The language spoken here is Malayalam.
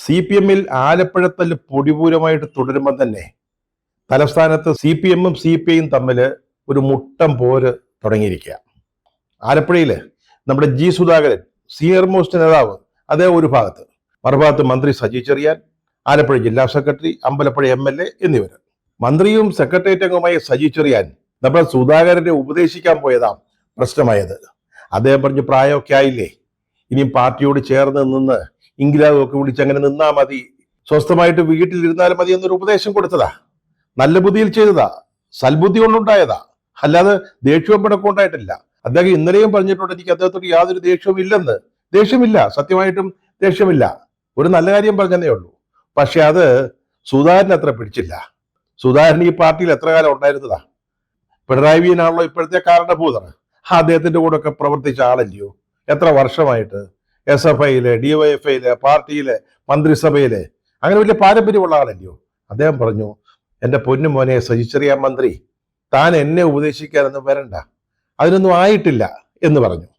CPM-ൽ ആലപ്പുഴത്തല്ല് പൊടിപൂരമായിട്ട് തുടരുമ്പോൾ തന്നെ തലസ്ഥാനത്ത് CPM-ഉം CPI-യും തമ്മിൽ ഒരു മുട്ടം പോര് തുടങ്ങിയിരിക്കുക. ആലപ്പുഴയിൽ നമ്മുടെ G. സുധാകരൻ സീനിയർ മോസ്റ്റ് നേതാവ് അതേ ഒരു ഭാഗത്ത്, മറുഭാഗത്ത് മന്ത്രി സജി ചെറിയാൻ, ആലപ്പുഴ ജില്ലാ സെക്രട്ടറി, അമ്പലപ്പുഴ MLA എന്നിവർ. മന്ത്രിയും സെക്രട്ടേറിയറ്റ് അംഗവുമായ സജി ചെറിയാൻ നമ്മുടെ സുധാകരനെ ഉപദേശിക്കാൻ പോയതാ പ്രശ്നമായത്. അദ്ദേഹം പറഞ്ഞു, പ്രായമൊക്കെ ആയില്ലേ, ഇനിയും പാർട്ടിയോട് ചേർന്ന് നിന്ന് ഇംഗ്ലാവൊക്കെ വിളിച്ച് അങ്ങനെ നിന്നാ മതി, സ്വസ്ഥമായിട്ട് വീട്ടിലിരുന്നാലും മതി എന്നൊരു ഉപദേശം കൊടുത്തതാ. നല്ല ബുദ്ധിയിൽ ചെയ്തതാ, സൽബുദ്ധി കൊണ്ടുണ്ടായതാ, അല്ലാതെ ദേഷ്യവും പിണക്കം ഉണ്ടായിട്ടില്ല. അദ്ദേഹം ഇന്നലെയും പറഞ്ഞിട്ടുണ്ട്, എനിക്ക് അദ്ദേഹത്തോട് യാതൊരു ദേഷ്യവും ഇല്ലെന്ന്. ദേഷ്യമില്ല, സത്യമായിട്ടും ദേഷ്യമില്ല, ഒരു നല്ല കാര്യം പറഞ്ഞതേ ഉള്ളൂ. പക്ഷെ അത് സുധാകരൻ അത്ര പിടിച്ചില്ല. സുധാകരൻ ഈ പാർട്ടിയിൽ എത്ര കാലം ഉണ്ടായിരുന്നതാ? പിണറായി വിജയനാണല്ലോ ഇപ്പോഴത്തെ കാരണഭൂതർ. അദ്ദേഹത്തിന്റെ കൂടെ ഒക്കെ പ്രവർത്തിച്ച ആളല്ലയോ? എത്ര വർഷമായിട്ട് SFIയിലെ, DYFIയിലെ, പാർട്ടിയിലെ, മന്ത്രിസഭയിലെ അങ്ങനെ വലിയ പാരമ്പര്യമുള്ള ആളല്ലയോ? അദ്ദേഹം പറഞ്ഞു, എൻ്റെ പൊന്നു മോനെ സജി ചെറിയാൻ മന്ത്രി, താൻ എന്നെ ഉപദേശിക്കാനൊന്നും വരണ്ട, അതിനൊന്നും ആയിട്ടില്ല എന്ന് പറഞ്ഞു.